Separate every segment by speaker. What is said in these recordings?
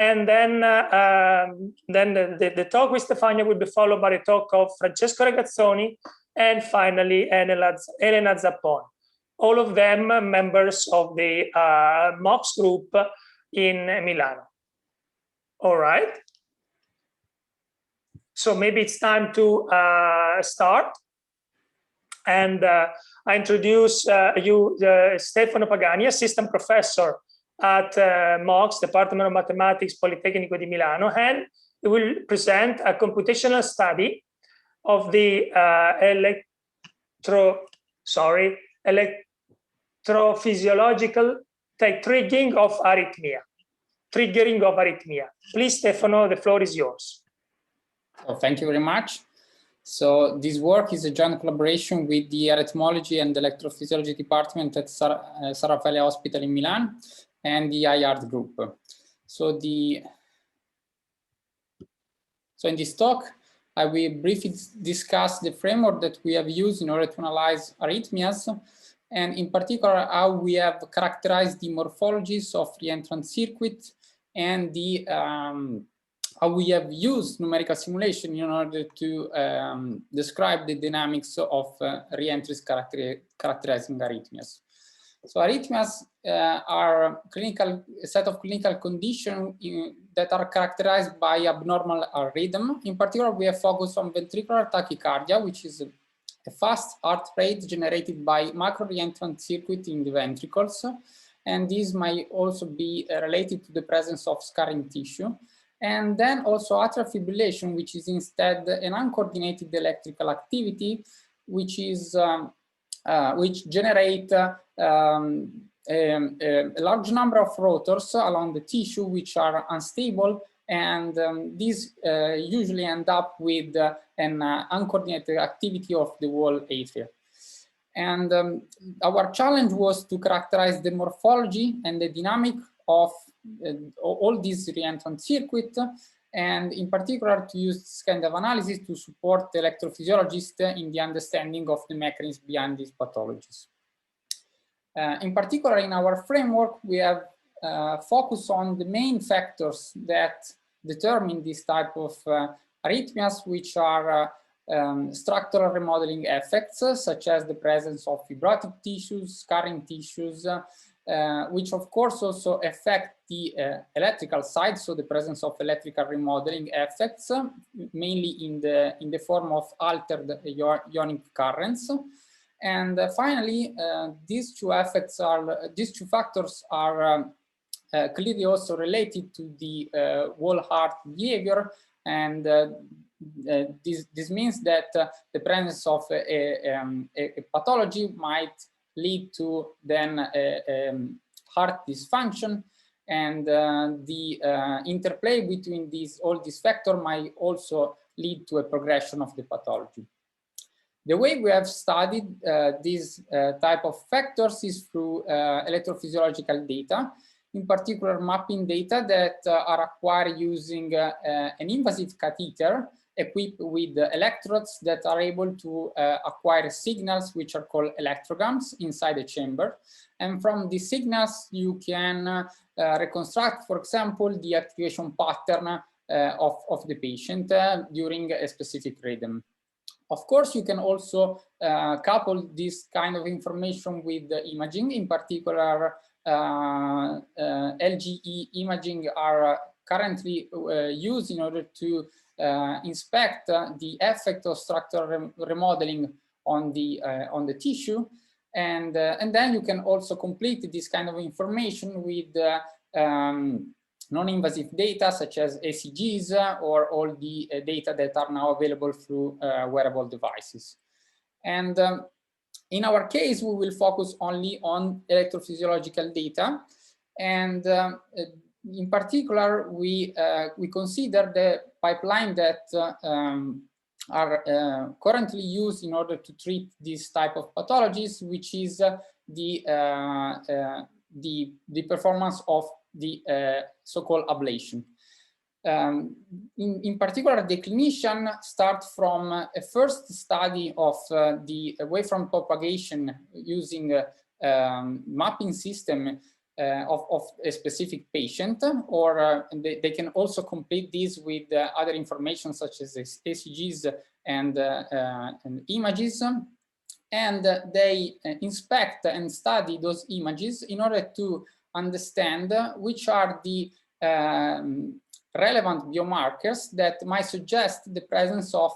Speaker 1: And then the talk with Stefano will be followed by the talk of Francesco Regazzoni, and finally Elena Zapponi. All of them members of the MOX group in Milano. All right. So maybe it's time to start. And I introduce you Stefano Pagani, assistant professor at MOX, Department of Mathematics, Politecnico di Milano, and he will present a computational study of the electrophysiological triggering of arrhythmia. Please, Stefano, the floor is yours.
Speaker 2: Oh, thank you very much. So this work is a joint collaboration with the Arrhythmology and Electrophysiology Department at San Raffaele Hospital in Milan and the IART group. So in this talk, I will briefly discuss the framework that we have used in order to analyze arrhythmias, and in particular how we have characterized the morphologies of reentrant circuit and the how we have used numerical simulation in order to describe the dynamics of reentries characterizing arrhythmias. So arrhythmias are a set of clinical conditions that are characterized by abnormal rhythm. In particular, we have focused on ventricular tachycardia, which is a fast heart rate generated by macro reentrant circuit in the ventricles. And this might also be related to the presence of scarring tissue. And then also atrial fibrillation, which is instead an uncoordinated electrical activity, which is which generate a large number of rotors along the tissue which are unstable, and these usually end up with an uncoordinated activity of the wall atria. And our challenge was to characterize the morphology and the dynamic of all these reentrant circuit, and in particular to use this kind of analysis to support the electrophysiologists in the understanding of the mechanism behind these pathologies. In particular, in our framework, we have focused on the main factors that determine this type of arrhythmias, which are structural remodeling effects, such as the presence of fibrotic tissues, scarring tissues, which of course also affect the electrical side, so the presence of electrical remodeling effects, mainly in the form of altered ionic currents. And finally, these two factors are clearly also related to the wall heart behavior, and this means that the presence of a pathology might lead to then heart dysfunction, and the interplay between all these factors might also lead to a progression of the pathology. The way we have studied these type of factors is through electrophysiological data, in particular mapping data that are acquired using an invasive catheter equipped with electrodes that are able to acquire signals which are called electrograms inside the chamber. And from these signals, you can reconstruct, for example, the activation pattern of the patient during a specific rhythm. Of course, you can also couple this kind of information with the imaging. In particular, LGE imaging are currently used in order to inspect the effect of structural remodeling on the tissue, and then you can also complete this kind of information with non-invasive data such as ECGs or all the data that are now available through wearable devices. And in our case, we will focus only on electrophysiological data, and in particular, we consider the pipeline that are currently used in order to treat this type of pathologies, which is the performance of the so-called ablation. In particular, the clinician starts from a first study of the wavefront propagation using a mapping system of a specific patient, or they can also complete this with other information such as ECGs and images. And they inspect and study those images in order to understand which are the relevant biomarkers that might suggest the presence of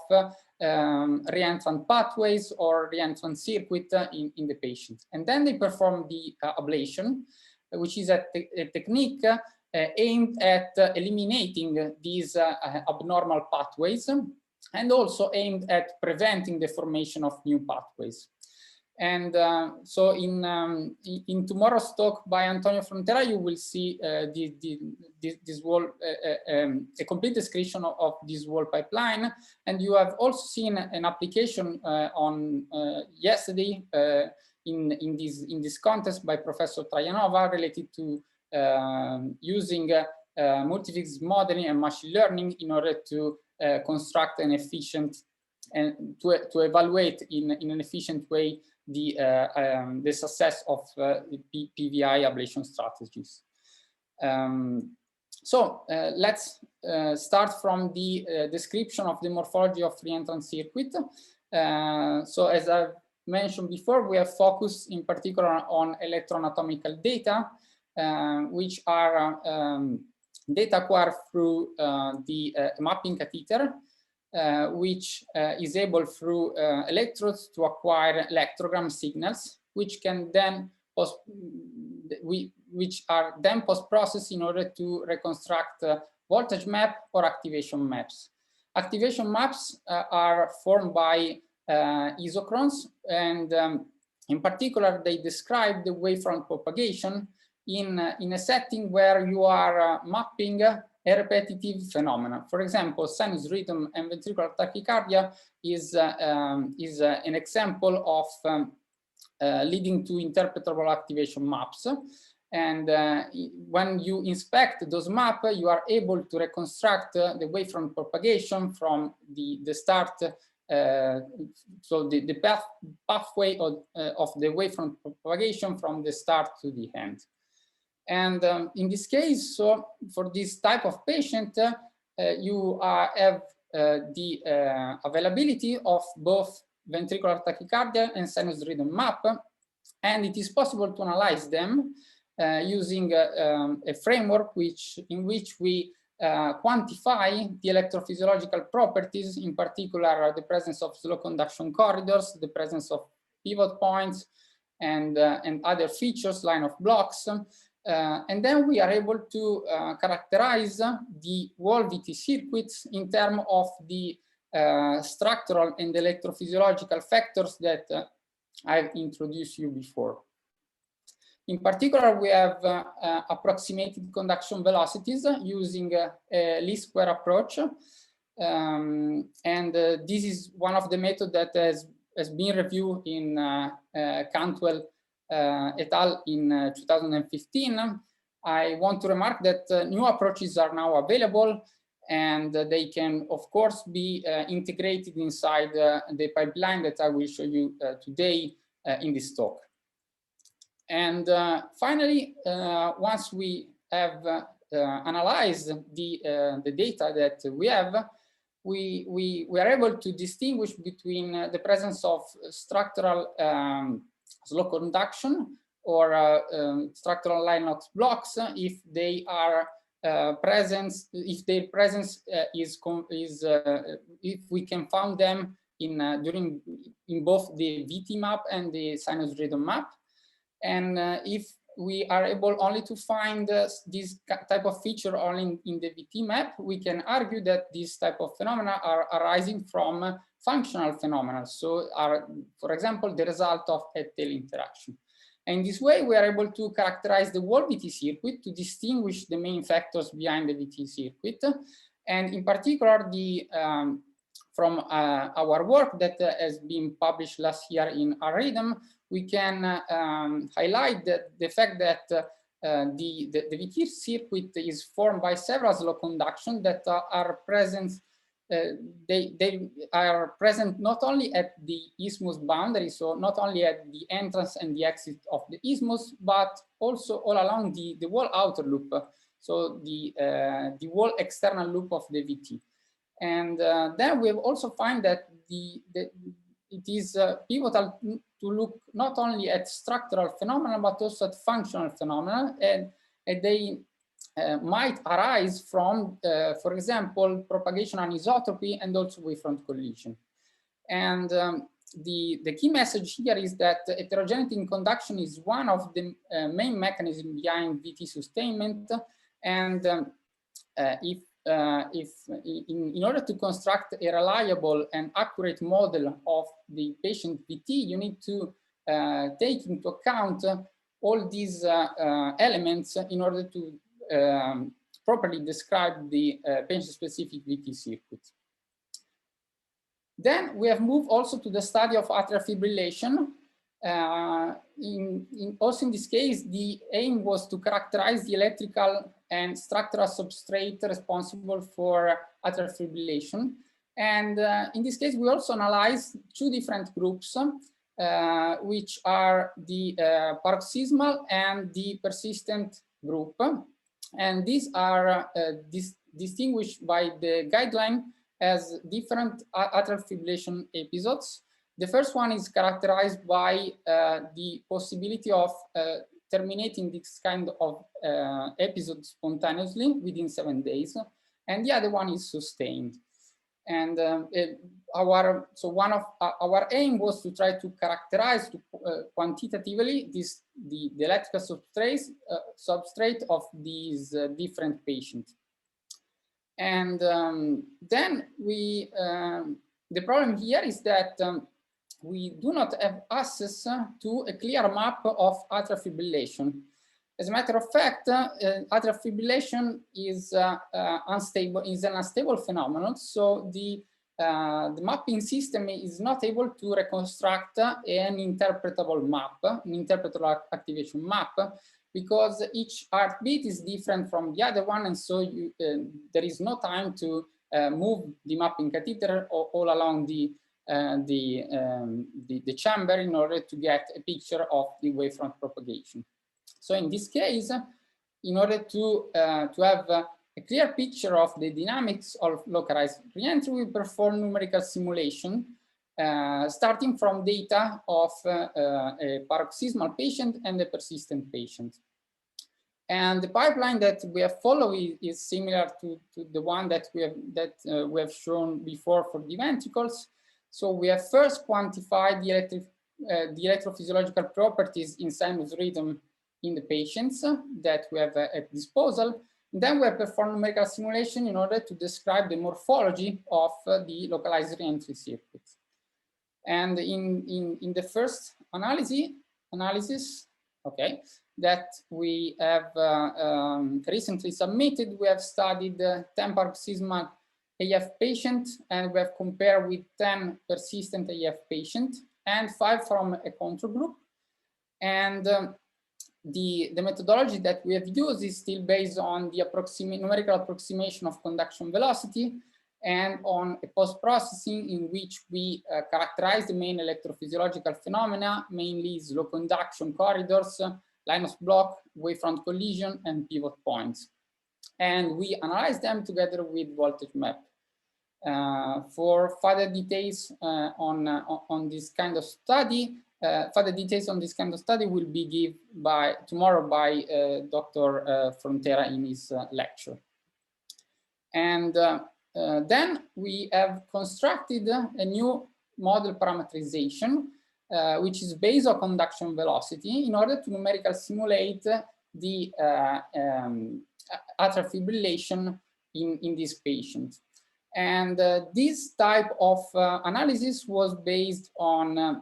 Speaker 2: reentrant pathways or reentrant circuit in the patient. And then they perform the ablation, which is a technique aimed at eliminating these abnormal pathways, and also aimed at preventing the formation of new pathways. And so in tomorrow's talk by Antonio Frontera, you will see this whole, a complete description of this whole pipeline. And you have also seen an application on yesterday in this contest by Professor Trajanova related to using multiphysics modeling and machine learning in order to construct an efficient and to evaluate in an efficient way the success of the PVI ablation strategies. So let's start from the description of the morphology of reentrant circuit. So as I've mentioned before, we have focused in particular on electroanatomical data, which are data acquired through the mapping catheter, which is able through electrodes to acquire electrogram signals, which can then which are then post-processed in order to reconstruct voltage map or activation maps. Activation maps are formed by isochrons, and in particular, they describe the wavefront propagation in a setting where you are mapping a repetitive phenomenon. For example, sinus rhythm and ventricular tachycardia is an example of leading to interpretable activation maps. And when you inspect those maps, you are able to reconstruct the wavefront propagation from the start, so the pathway of the wavefront propagation from the start to the end. And in this case, so for this type of patient, you have the availability of both ventricular tachycardia and sinus rhythm map, and it is possible to analyze them using a framework in which we quantify the electrophysiological properties, in particular the presence of slow conduction corridors, the presence of pivot points, and other features, line of blocks. And then we are able to characterize the wall VT circuits in terms of the structural and electrophysiological factors that I've introduced you before. In particular, we have approximated conduction velocities using a least square approach. And this is one of the methods that has been reviewed in Cantwell et al. In 2015. I want to remark that new approaches are now available, and they can, of course, be integrated inside the pipeline that I will show you today in this talk. And finally, once we have analyzed the data that we have, we are able to distinguish between the presence of structural slow conduction or structural line of blocks if they are present, if their presence is if we can find them in both the VT map and the sinus rhythm map, and if we are able only to find this type of feature only in the VT map, we can argue that these type of phenomena are arising from functional phenomena, so are, for example, the result of head-tail interaction. And in this way, we are able to characterize the whole VT circuit to distinguish the main factors behind the VT circuit. And in particular, from our work that has been published last year in Arrhythmias, we can highlight the fact that the VT circuit is formed by several slow conduction that are present they are present not only at the isthmus boundary, so not only at the entrance and the exit of the isthmus, but also all along the wall outer loop, so the wall external loop of the VT. And then we have also find that it is pivotal to look not only at structural phenomena, but also at functional phenomena, and they might arise from, for example, propagation anisotropy and also wavefront collision. And the key message here is that heterogeneity in conduction is one of the main mechanisms behind VT sustainment. And in order to construct a reliable and accurate model of the patient VT, you need to take into account all these elements in order to properly describe the patient-specific VT circuit. Then we have moved also to the study of atrial fibrillation. Also in this case, the aim was to characterize the electrical and structural substrate responsible for atrial fibrillation. And in this case, we also analyzed two different groups, which are the paroxysmal and the persistent group. And these are distinguished by the guideline as different atrial fibrillation episodes. The first one is characterized by the possibility of terminating this kind of episode spontaneously within 7 days, and the other one is sustained. And one of our aim was to try to characterize quantitatively the electrical substrate of these different patients. And then the problem here is that we do not have access to a clear map of atrial fibrillation. As a matter of fact, atrial fibrillation is unstable, is an unstable phenomenon. So the mapping system is not able to reconstruct an interpretable map, an interpretable activation map, because each heartbeat is different from the other one, and so there is no time to move the mapping catheter all along the chamber in order to get a picture of the wavefront propagation. So in this case, in order to have a clear picture of the dynamics of localized reentry, we perform numerical simulation starting from data of a paroxysmal patient and a persistent patient. And the pipeline that we have followed is similar to the one that we have shown before for the ventricles. So we have first quantified the electrophysiological properties in sinus rhythm in the patients that we have at disposal. And then we have performed numerical simulation in order to describe the morphology of the localized reentry circuit. And in the first analysis, okay, that we have recently submitted, we have studied 10 paroxysmal AF patients, and we have compared with 10 persistent AF patients and 5 from a control group. And the methodology that we have used is still based on the numerical approximation of conduction velocity and on a post-processing in which we characterize the main electrophysiological phenomena, mainly slow conduction corridors, Linus block, wavefront collision, and pivot points. And we analyze them together with voltage map. For further details on this kind of study, will be given tomorrow by Dr. Frontera in his lecture. And then we have constructed a new model parameterization, which is based on conduction velocity in order to numerically simulate the atrial fibrillation in this patient. And this type of analysis was based on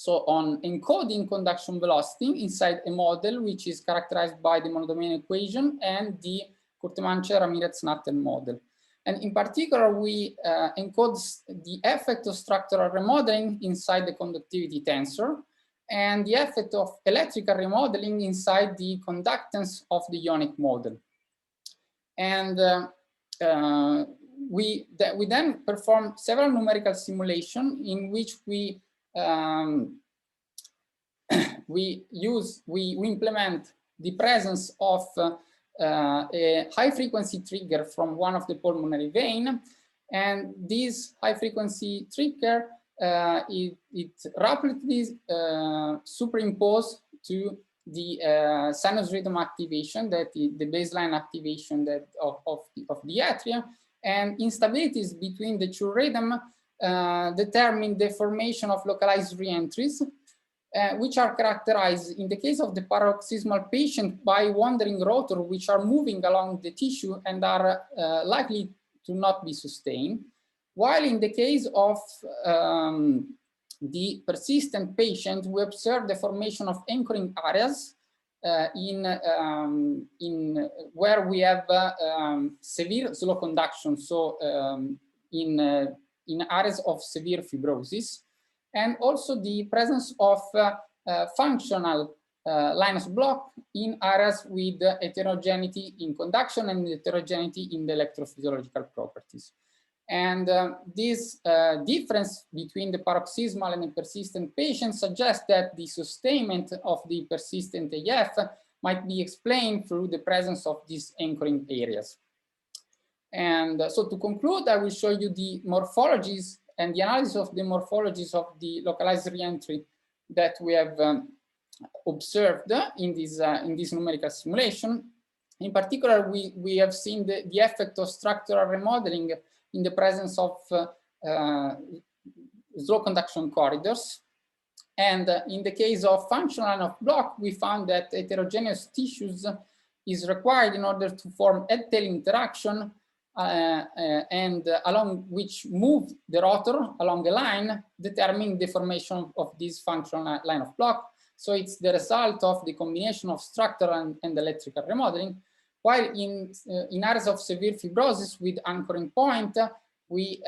Speaker 2: on encoding conduction velocity inside a model which is characterized by the monodomain equation and the Kurtemancher-Ramirez-Natter model. And in particular, we encode the effect of structural remodeling inside the conductivity tensor and the effect of electrical remodeling inside the conductance of the ionic model. And we then perform several numerical simulations in which we implement the presence of a high frequency trigger from one of the pulmonary vein, and this high frequency trigger it rapidly superimposed to the sinus rhythm activation, that is the baseline activation that of the atria, and instabilities between the two rhythm determine the formation of localized reentries, which are characterized in the case of the paroxysmal patient by wandering rotor, which are moving along the tissue and are likely to not be sustained. While in the case of the persistent patient, we observe the formation of anchoring areas where we have severe slow conduction, so in areas of severe fibrosis, and also the presence of functional Linus block in areas with heterogeneity in conduction and heterogeneity in the electrophysiological properties. And this difference between the paroxysmal and the persistent patients suggests that the sustainment of the persistent AF might be explained through the presence of these anchoring areas. And so to conclude, I will show you the morphologies and the analysis of the morphologies of the localized reentry that we have observed in this numerical simulation. In particular, we have seen the effect of structural remodeling in the presence of slow conduction corridors. And in the case of functional line of block, we found that heterogeneous tissues is required in order to form head-tail interaction and along which move the rotor along a line, determining the formation of this functional line of block. So it's the result of the combination of structural and electrical remodeling. While in areas of severe fibrosis with anchoring point, we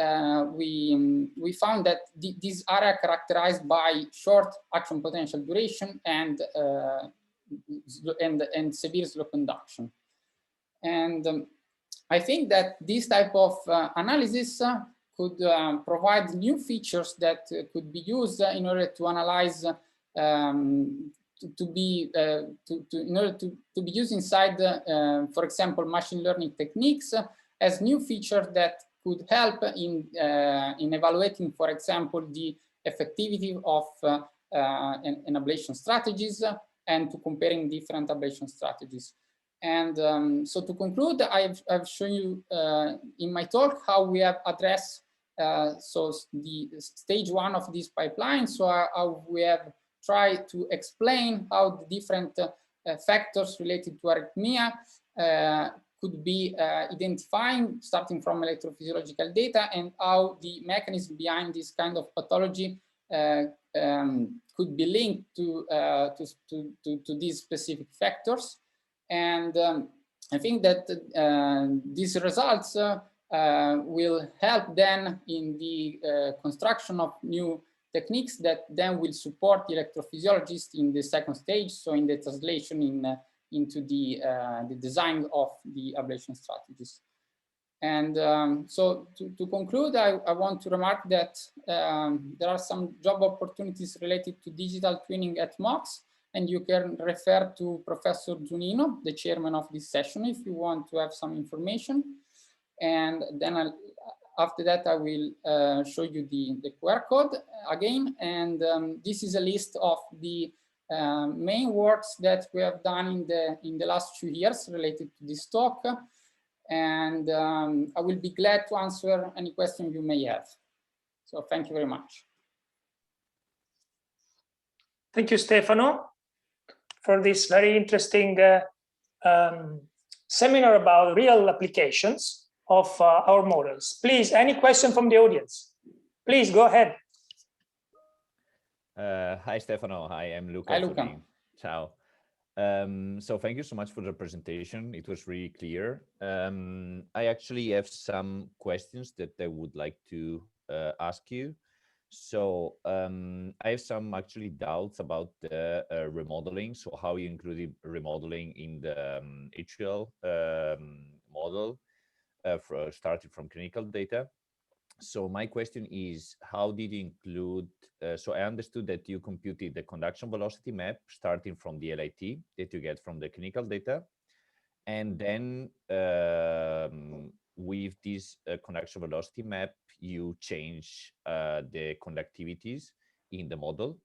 Speaker 2: found that this area characterized by short action potential duration and severe slow conduction. And I think that this type of analysis could provide new features that could be used in order to analyze in order to be used inside, for example, machine learning techniques as new features that could help in evaluating, for example, the effectivity of an ablation strategies and to comparing different ablation strategies. And so to conclude, I've shown you in my talk how we have addressed so the stage one of this pipeline. So how we have tried to explain how the different factors related to arrhythmia could be identifying, starting from electrophysiological data, and how the mechanism behind this kind of pathology could be linked to these specific factors. And I think that these results will help then in the construction of new techniques that then will support the electrophysiologists in the second stage, so in the translation into the design of the ablation strategies. And so to conclude, I want to remark that there are some job opportunities related to digital twinning at MOX, and you can refer to Professor Zunino, the chairman of this session, if you want to have some information. And then after that, I will show you the QR code again. And this is a list of the main works that we have done in the last 2 years related to this talk. And I will be glad to answer any question you may have. So thank you very much.
Speaker 1: Thank you, Stefano, for this very interesting seminar about real applications of our models. Please, any question from the audience? Please go ahead.
Speaker 3: Hi, Stefano. Hi, I'm Luca.
Speaker 2: Hi, Luca.
Speaker 3: Ciao. So thank you so much for the presentation. It was really clear. I actually have some questions that I would like to ask you. So I have some actually doubts about the remodeling. So how you included remodeling in the atrial model. started from clinical data. So my question is, how did you include, so I understood that you computed the conduction velocity map starting from the LIT that you get from the clinical data. And then with this conduction velocity map, you change the conductivities in the model.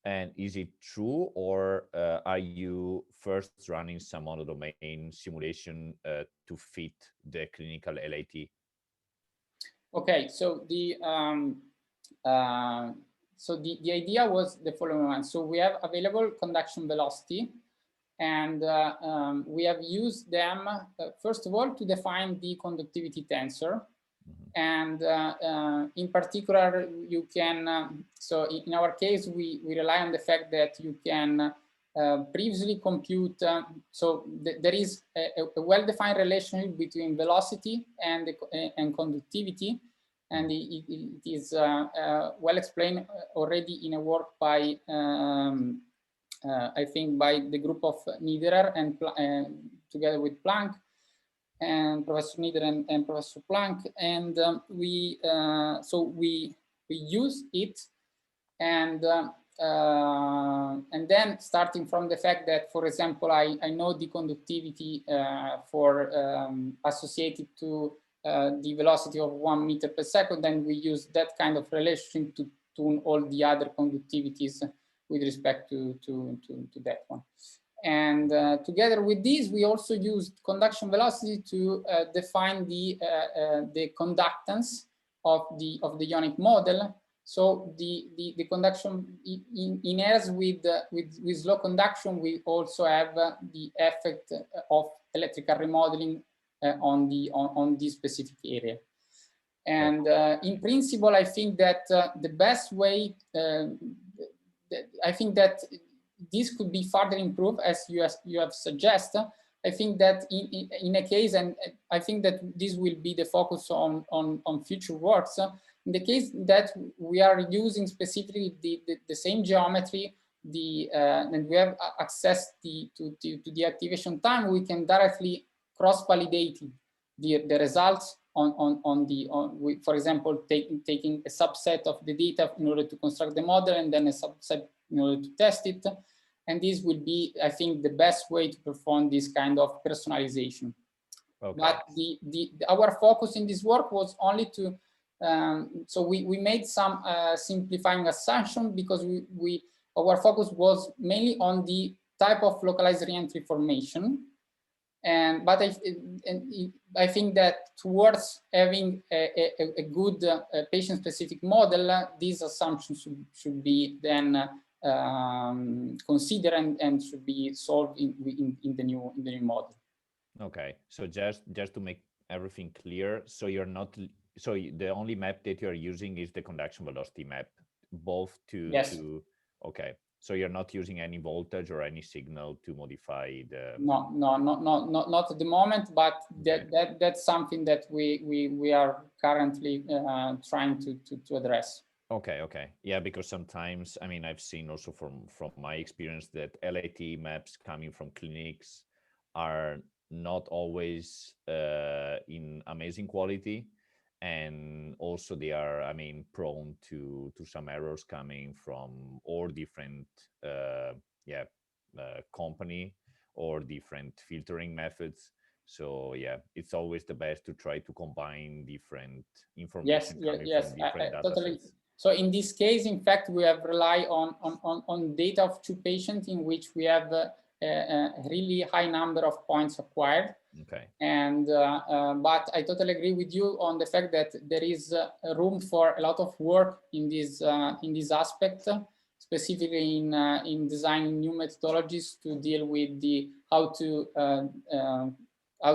Speaker 3: And is it true, or are you first running some monodomain simulation to fit the clinical LIT?
Speaker 2: Okay, so the idea was the following one. So we have available conduction velocity, and we have used them first of all to define the conductivity tensor. And in particular, you can, so in our case, we rely on the fact that you can previously compute, there is a well-defined relationship between velocity and conductivity, and it is well explained already in a work by, I think, by the group of Niederer and together with Planck, and Professor Niederer and Professor Planck, and we use it, and then starting from the fact that, for example, I know the conductivity for associated to the velocity of 1 meter per second, then we use that kind of relationship to tune all the other conductivities with respect to that one. And together with this, we also used conduction velocity to define the conductance of the ionic model. So the conduction in areas with slow conduction, we also have the effect of electrical remodeling on this specific area. And in principle, I think that the best way, I think that this could be further improved, as you have suggested. I think that in a case, and I think that this will be the focus on future works, in the case that we are using specifically the same geometry, and we have access to the activation time, we can directly cross-validate the results for example, taking a subset of the data in order to construct the model, and then a subset in order to test it. And this will be, I think, the best way to perform this kind of personalization. Okay. But our focus in this work was only to, so we made some simplifying assumption, because our focus was mainly on the type of localized reentry formation. But I think that towards having a good patient-specific model, these assumptions should be then considered and should be solved in the new model. Okay, so just to make everything clear, so you're not, so the only map that you're using is the conduction velocity map, both to, yes. Okay. So you're not using any voltage or any signal to modify the... No, not at the moment, but that's something that we are currently trying to address. Okay. Yeah, because sometimes, I mean, I've seen also from my experience that LIT maps coming from clinics are not always in amazing quality. And also they are, I mean, prone to some errors coming from all different company or different filtering methods. So yeah, it's always the best to try to combine different information coming from different data totally. Sets. So in this case, in fact, we have relied on data of 2 patients in which we have a really high number of points acquired. Okay. And but I totally agree with you on the fact that there is room for a lot of work in this aspect, specifically in designing new methodologies to deal with how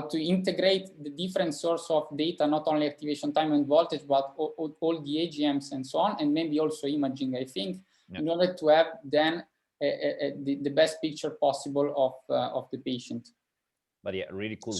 Speaker 2: to integrate the different source of data, not only activation time and voltage, but all the AGMs and so on, and maybe also imaging, I think, in order to have then the best picture possible of the patient. But yeah, really cool.